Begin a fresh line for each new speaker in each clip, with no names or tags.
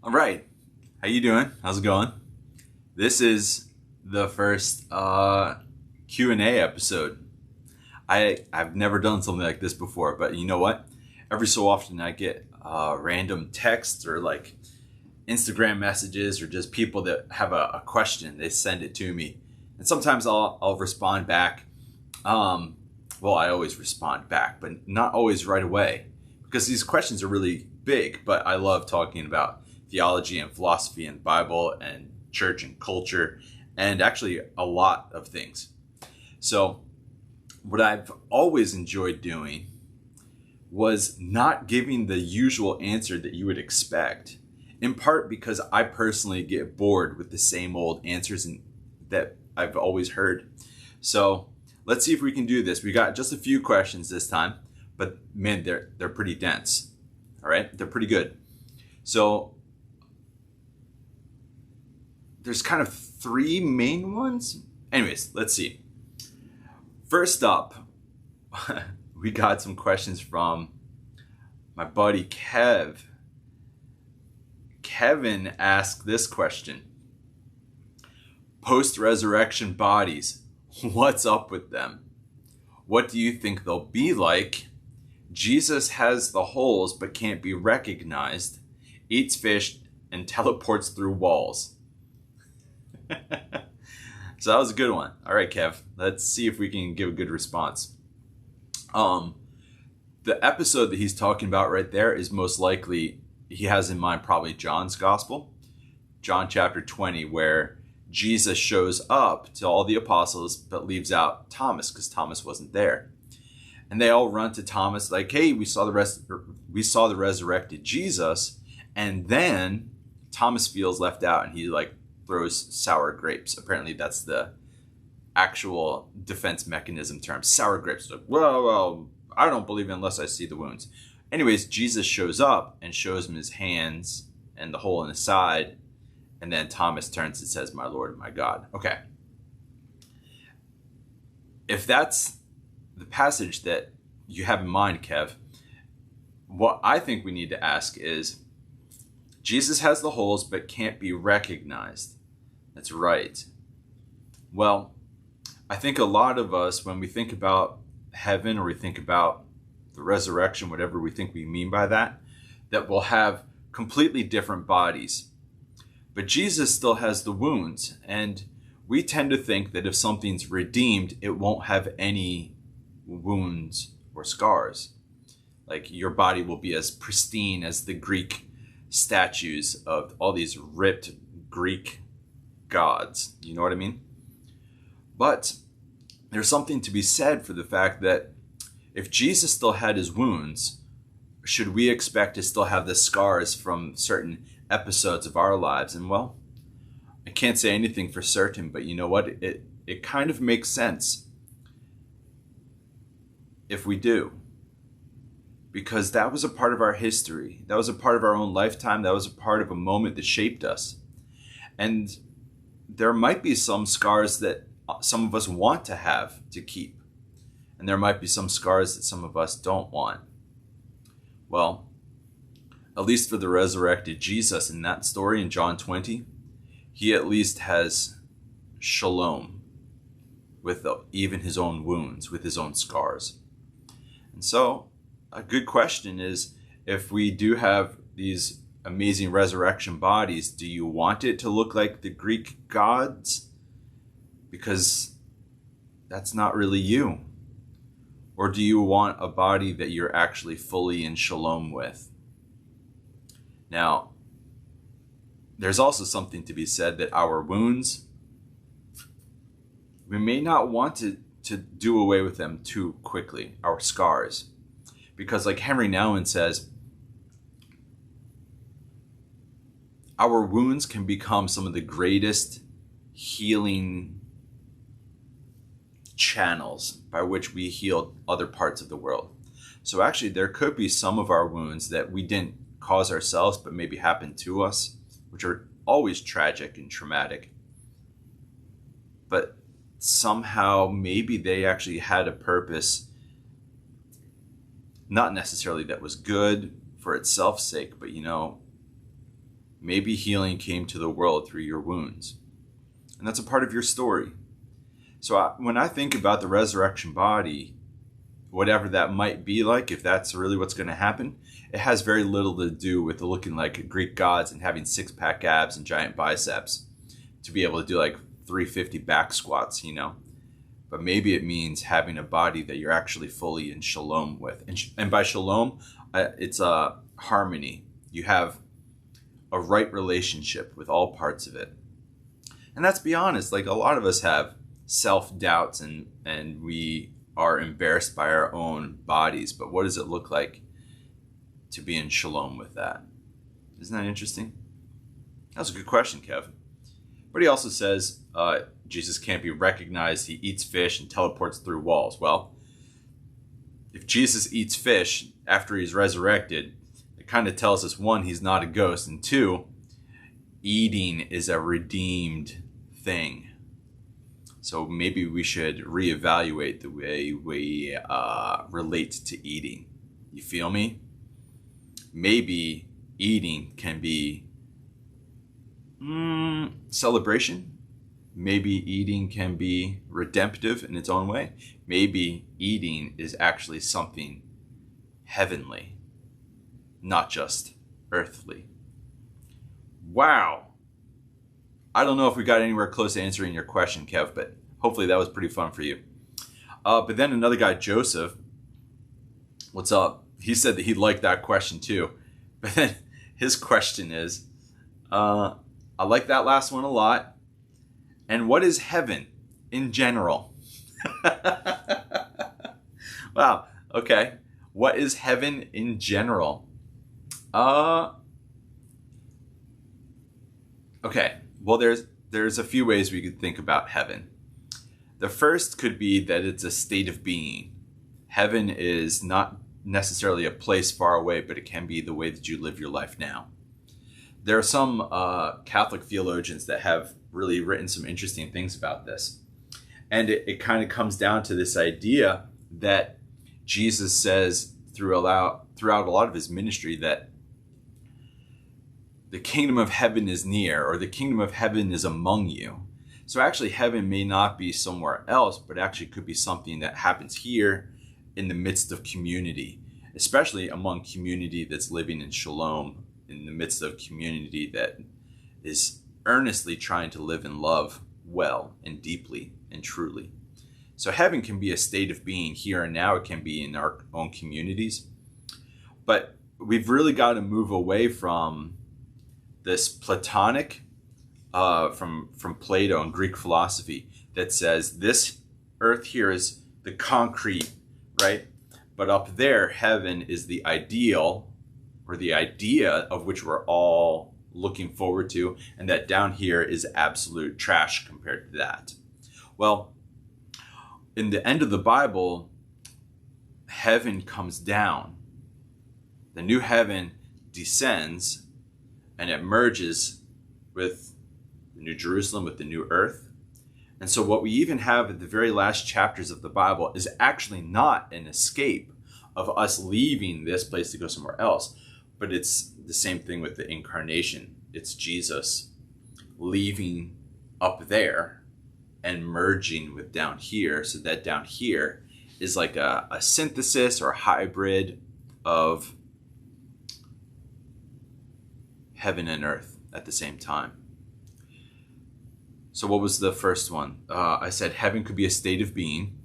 All right. How you doing? How's it going? This is the first Q&A episode. I've never done something like this before, but you know what? Every so often I get random texts or like Instagram messages or just people that have a question. They send it to me, and sometimes I'll respond back. I always respond back, but not always right away because these questions are really big. But I love talking about theology and philosophy and Bible and church and culture and actually a lot of things. So what I've always enjoyed doing was not giving the usual answer that you would expect, in part because I personally get bored with the same old answers that I've always heard. So let's see if we can do this. We got just a few questions this time, but man, they're pretty dense. All right, they're pretty good. So there's kind of three main ones. Anyways, let's see. First up, we got some questions from my buddy Kev. Kevin asked this question. Post-resurrection bodies, what's up with them? What do you think they'll be like? Jesus has the holes but can't be recognized, eats fish, and teleports through walls. So that was a good one. All right, Kev, let's see if we can give a good response. The episode that he's talking about right there is most likely, he has in mind probably John's gospel, John chapter 20, where Jesus shows up to all the apostles but leaves out Thomas because Thomas wasn't there. And they all run to Thomas like, hey, we saw the resurrected Jesus. And then Thomas feels left out and he throws sour grapes. Apparently that's the actual defense mechanism term. Sour grapes. Like, well, I don't believe it unless I see the wounds. Anyways, Jesus shows up and shows him his hands and the hole in his side. And then Thomas turns and says, my Lord and my God. Okay. If that's the passage that you have in mind, Kev, what I think we need to ask is, Jesus has the holes but can't be recognized. That's right. Well, I think a lot of us, when we think about heaven or we think about the resurrection, whatever we think we mean by that we'll have completely different bodies. But Jesus still has the wounds, and we tend to think that if something's redeemed, it won't have any wounds or scars. Like your body will be as pristine as the Greek statues of all these ripped Greek gods. You know what I mean? But there's something to be said for the fact that if Jesus still had his wounds, should we expect to still have the scars from certain episodes of our lives? And well, I can't say anything for certain, but you know what? It kind of makes sense if we do. Because that was a part of our history. That was a part of our own lifetime. That was a part of a moment that shaped us. And there might be some scars that some of us want to have to keep. And there might be some scars that some of us don't want. Well, at least for the resurrected Jesus in that story in John 20, he at least has shalom with even his own wounds, with his own scars. And so a good question is, if we do have these amazing resurrection bodies, do you want it to look like the Greek gods? Because that's not really you. Or do you want a body that you're actually fully in shalom with? Now, there's also something to be said that our wounds, we may not want to do away with them too quickly, our scars. Because like Henry Nouwen says, our wounds can become some of the greatest healing channels by which we heal other parts of the world. So actually there could be some of our wounds that we didn't cause ourselves but maybe happened to us, which are always tragic and traumatic. But somehow maybe they actually had a purpose, not necessarily that was good for itself's sake, but Maybe healing came to the world through your wounds. And that's a part of your story. So when I think about the resurrection body, whatever that might be like, if that's really what's going to happen, it has very little to do with looking like Greek gods and having six-pack abs and giant biceps to be able to do like 350 back squats, But maybe it means having a body that you're actually fully in shalom with. And by shalom, it's a harmony. You have a right relationship with all parts of it. And let's be honest, like a lot of us have self-doubts and we are embarrassed by our own bodies. But what does it look like to be in shalom with that? Isn't that interesting? That's a good question, Kev. But he also says Jesus can't be recognized. He eats fish and teleports through walls. Well, if Jesus eats fish after he's resurrected, it kind of tells us, one, he's not a ghost, and two, eating is a redeemed thing. So maybe we should reevaluate the way we relate to eating. You feel me? Maybe eating can be celebration. Maybe eating can be redemptive in its own way. Maybe eating is actually something heavenly, not just earthly. Wow. I don't know if we got anywhere close to answering your question, Kev, but hopefully that was pretty fun for you. But then another guy, Joseph, what's up? He said that he liked that question too. But then his question is, I like that last one a lot. And what is heaven in general? Wow. Okay. What is heaven in general? Okay. Well, there's a few ways we could think about heaven. The first could be that it's a state of being. Heaven is not necessarily a place far away, but it can be the way that you live your life now. There are some Catholic theologians that have really written some interesting things about this. And it kind of comes down to this idea that Jesus says throughout a lot of his ministry that the kingdom of heaven is near, or the kingdom of heaven is among you. So actually heaven may not be somewhere else, but actually could be something that happens here in the midst of community, especially among community that's living in shalom, in the midst of community that is earnestly trying to live in love well and deeply and truly. So heaven can be a state of being here and now. It can be in our own communities. But we've really got to move away from this Platonic, from Plato and Greek philosophy that says this earth here is the concrete, right? But up there, heaven is the ideal, or the idea of which we're all looking forward to, and that down here is absolute trash compared to that. Well, in the end of the Bible, heaven comes down. The new heaven descends, and it merges with the New Jerusalem, with the new earth. And so what we even have at the very last chapters of the Bible is actually not an escape of us leaving this place to go somewhere else, but it's the same thing with the incarnation. It's Jesus leaving up there and merging with down here, so that down here is like a synthesis or a hybrid of heaven and earth at the same time. So what was the first one? I said heaven could be a state of being.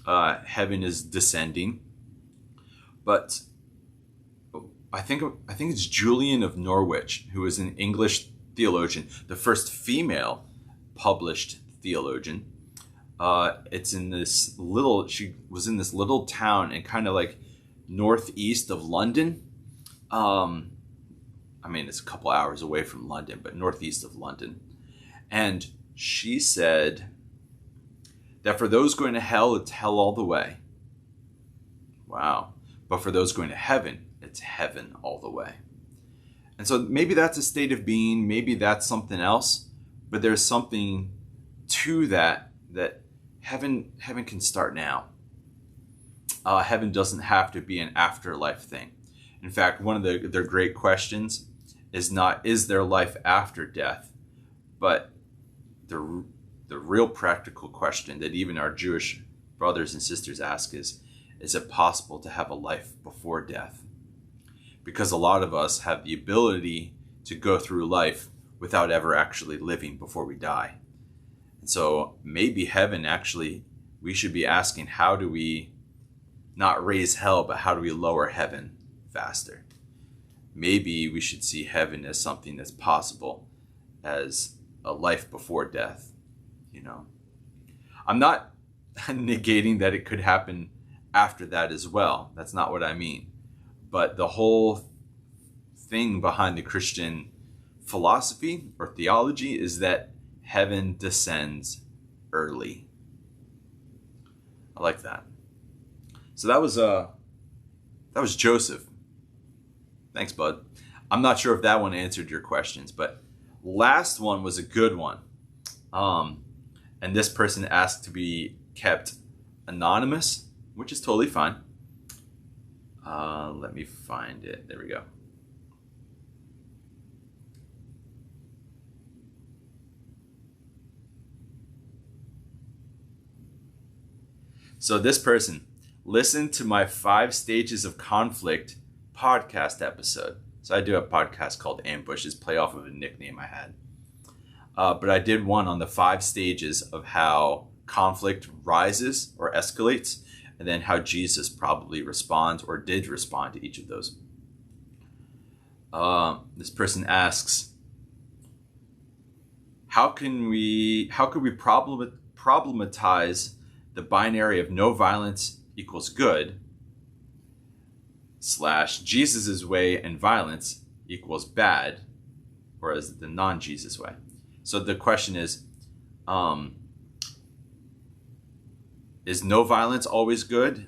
Heaven is descending. But I think it's Julian of Norwich, who is an English theologian, the first female published theologian. She was in this little town and kind of like northeast of London. I mean, it's a couple hours away from London, but northeast of London. And she said that for those going to hell, it's hell all the way. Wow. But for those going to heaven, it's heaven all the way. And so maybe that's a state of being, maybe that's something else, but there's something to that heaven can start now. Heaven doesn't have to be an afterlife thing. In fact, one of their great questions is not, is there life after death? But the real practical question that even our Jewish brothers and sisters ask is it possible to have a life before death? Because a lot of us have the ability to go through life without ever actually living before we die. And so maybe heaven, actually, we should be asking, how do we not raise hell, but how do we lower heaven faster? Maybe we should see heaven as something that's possible, as a life before death. I'm not negating that it could happen after that as well. That's not what I mean. But the whole thing behind the Christian philosophy or theology is that heaven descends early. I like that. So that was Joseph. Thanks, bud. I'm not sure if that one answered your questions, but last one was a good one. And this person asked to be kept anonymous, which is totally fine. Let me find it. There we go. So this person listened to my 5 stages of conflict podcast episode. So I do a podcast called Ambushes, play off of a nickname I had. But I did one on the 5 stages of how conflict rises or escalates, and then how Jesus probably responds or did respond to each of those. This person asks, how could we problematize the binary of no violence equals good / Jesus's way and violence equals bad, or as the non-Jesus way? So the question is no violence always good?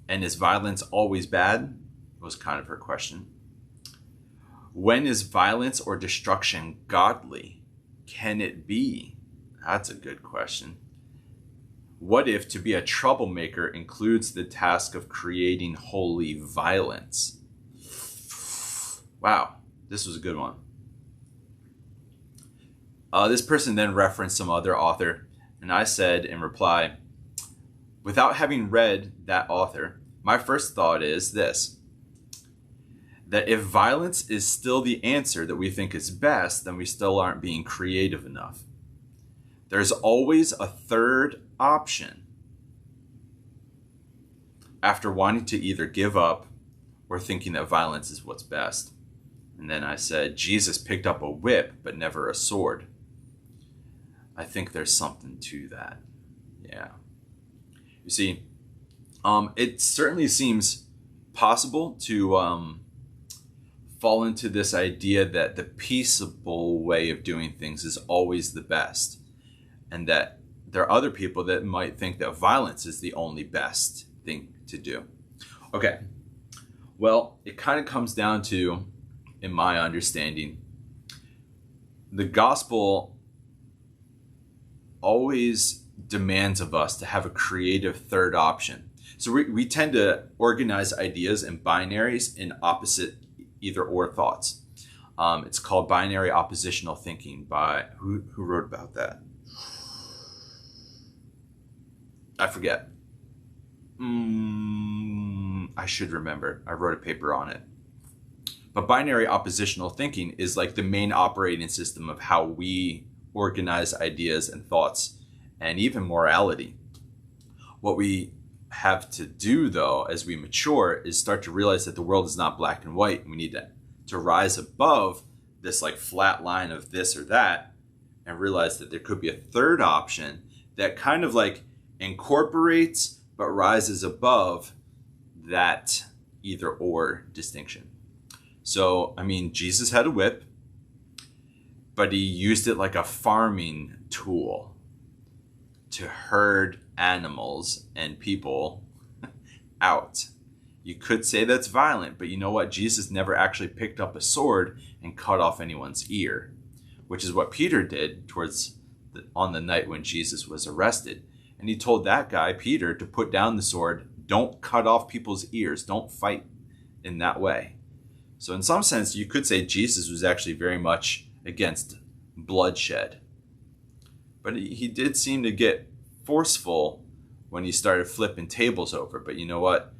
And is violence always bad? Was kind of her question. When is violence or destruction godly? Can it be? That's a good question. What if to be a troublemaker includes the task of creating holy violence? Wow, this was a good one. This person then referenced some other author, and I said in reply, without having read that author, my first thought is this: that if violence is still the answer that we think is best, then we still aren't being creative enough. There's always a third option after wanting to either give up or thinking that violence is what's best. And then I said, Jesus picked up a whip, but never a sword. I think there's something to that. Yeah. You see, it certainly seems possible to fall into this idea that the peaceable way of doing things is always the best, and that there are other people that might think that violence is the only best thing to do. Okay, well, it kind of comes down to, in my understanding, the gospel always demands of us to have a creative third option. So we tend to organize ideas in binaries in opposite either or thoughts. It's called binary oppositional thinking by, who wrote about that? I forget. I should remember. I wrote a paper on it. But binary oppositional thinking is like the main operating system of how we organize ideas and thoughts and even morality. What we have to do, though, as we mature, is start to realize that the world is not black and white. We need to rise above this like flat line of this or that and realize that there could be a third option that kind of like incorporates but rises above that either or distinction. So, I mean, Jesus had a whip, but he used it like a farming tool to herd animals and people out. You could say that's violent, but you know what? Jesus never actually picked up a sword and cut off anyone's ear, which is what Peter did on the night when Jesus was arrested. And he told that guy, Peter, to put down the sword. Don't cut off people's ears. Don't fight in that way. So in some sense, you could say Jesus was actually very much against bloodshed. But he did seem to get forceful when he started flipping tables over. But you know what?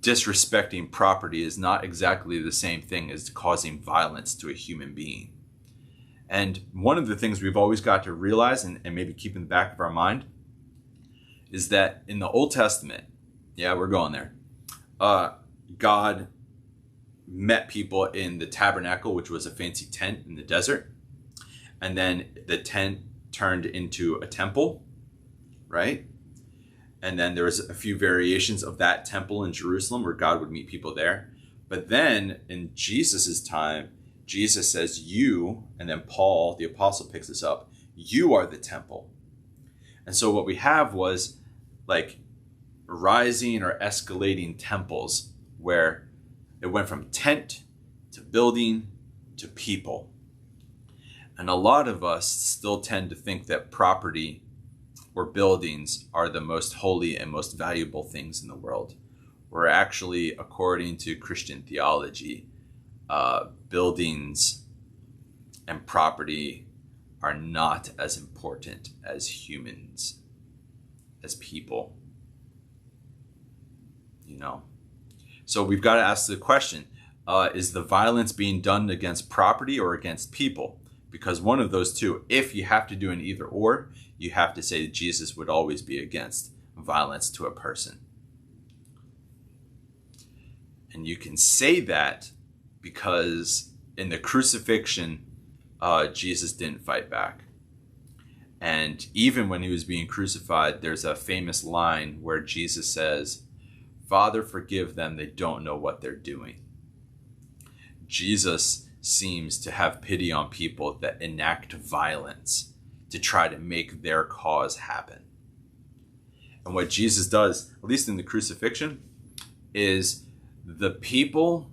Disrespecting property is not exactly the same thing as causing violence to a human being. And one of the things we've always got to realize and maybe keep in the back of our mind is that in the Old Testament, yeah, we're going there, God met people in the tabernacle, which was a fancy tent in the desert. And then the tent turned into a temple, right? And then there was a few variations of that temple in Jerusalem where God would meet people there. But then in Jesus's time, Jesus says, you, and then Paul, the apostle, picks this up, you are the temple. And so what we have was like rising or escalating temples where it went from tent to building to people. And a lot of us still tend to think that property or buildings are the most holy and most valuable things in the world. Where actually, according to Christian theology, buildings and property are not as important as humans, as people. You know? So we've got to ask the question, is the violence being done against property or against people? Because one of those two, if you have to do an either or, you have to say that Jesus would always be against violence to a person. And you can say that because in the crucifixion, Jesus didn't fight back. And even when he was being crucified, there's a famous line where Jesus says, "Father, forgive them, they don't know what they're doing." Jesus seems to have pity on people that enact violence to try to make their cause happen. And what Jesus does, at least in the crucifixion, is the people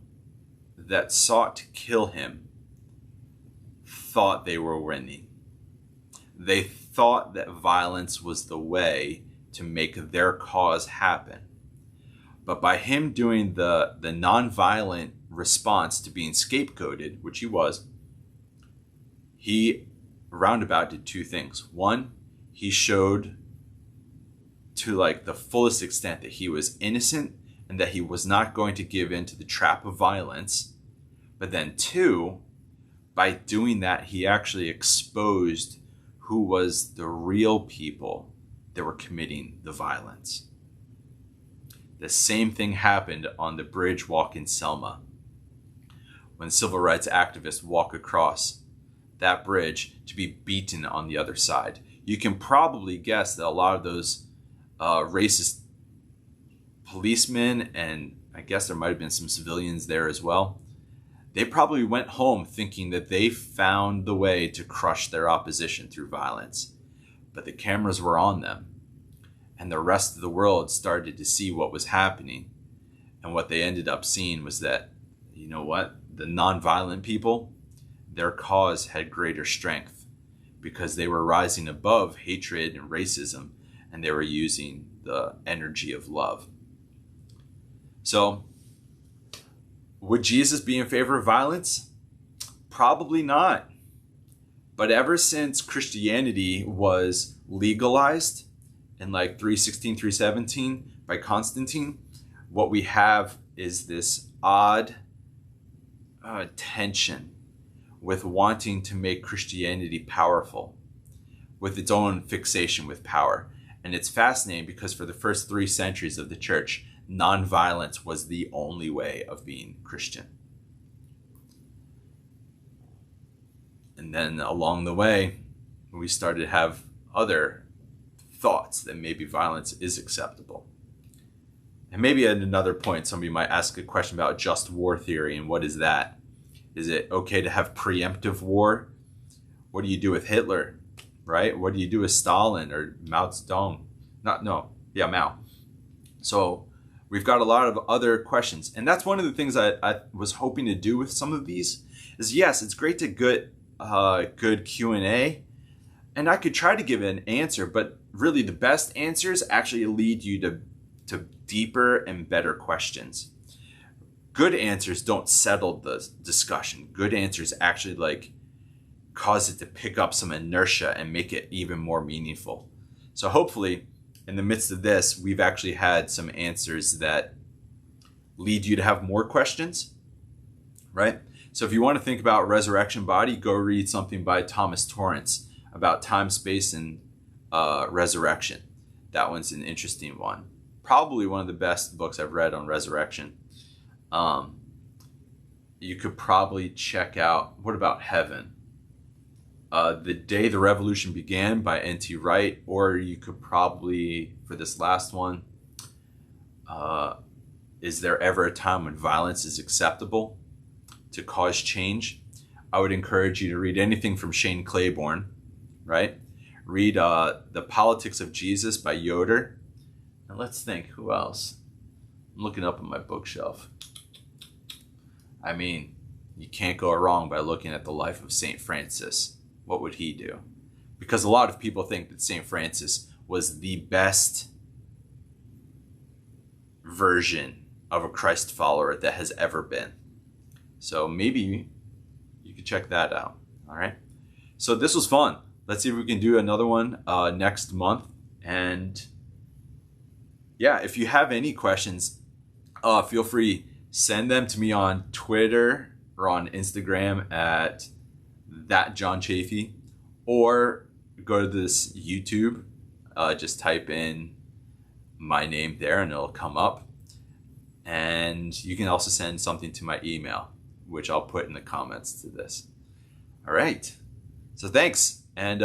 that sought to kill him thought they were winning. They thought that violence was the way to make their cause happen. But by him doing the nonviolent response to being scapegoated, which he was, he roundabout did two things. One, he showed to like the fullest extent that he was innocent and that he was not going to give in to the trap of violence. But then two, by doing that, he actually exposed who was the real people that were committing the violence. The same thing happened on the bridge walk in Selma. When civil rights activists walk across that bridge to be beaten on the other side. You can probably guess that a lot of those racist policemen, and I guess there might have been some civilians there as well, they probably went home thinking that they found the way to crush their opposition through violence. But the cameras were on them, and the rest of the world started to see what was happening. And what they ended up seeing was that, you know what? The nonviolent people, their cause had greater strength because they were rising above hatred and racism, and they were using the energy of love. So, would Jesus be in favor of violence? Probably not. But ever since Christianity was legalized in like 316, 317 by Constantine, what we have is this odd tension with wanting to make Christianity powerful, with its own fixation with power. And it's fascinating because for the first 3 centuries of the church, nonviolence was the only way of being Christian. And then along the way, we started to have other thoughts that maybe violence is acceptable. And maybe at another point, somebody might ask a question about just war theory, and what is that? Is it okay to have preemptive war? What do you do with Hitler, right? What do you do with Stalin or Mao Zedong? Mao. So we've got a lot of other questions. And that's one of the things I was hoping to do with some of these is, yes, it's great to get good Q&A, and I could try to give an answer, but really the best answers actually lead you to deeper and better questions. good answers don't settle the discussion. Good answers actually like cause it to pick up some inertia and make it even more meaningful. So hopefully in the midst of this, we've actually had some answers that lead you to have more questions, right? So if you want to think about resurrection body, go read something by Thomas Torrance about time, space, and resurrection. That one's an interesting one. Probably one of the best books I've read on resurrection. You could probably check out, what about heaven? The Day the Revolution Began by N.T. Wright, or you could probably, for this last one, Is There Ever a Time When Violence is Acceptable to Cause Change? I would encourage you to read anything from Shane Claiborne, right? Read The Politics of Jesus by Yoder. And let's think, who else? I'm looking up on my bookshelf. I mean, you can't go wrong by looking at the life of St. Francis. What would he do? Because a lot of people think that St. Francis was the best version of a Christ follower that has ever been. So maybe you could check that out. All right. So this was fun. Let's see if we can do another one next month. And yeah, if you have any questions, feel free, send them to me on Twitter or on Instagram at @JohnChafee, or go to this YouTube, just type in my name there and it'll come up. And you can also send something to my email, which I'll put in the comments to this. All right. So thanks. And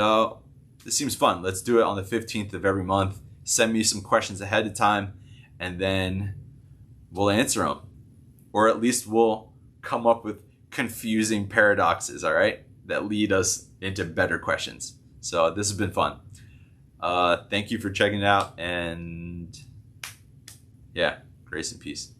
this seems fun. Let's do it on the 15th of every month. Send me some questions ahead of time, and then we'll answer them. Or at least we'll come up with confusing paradoxes, all right, that lead us into better questions. So this has been fun. Thank you for checking it out, and yeah, grace and peace.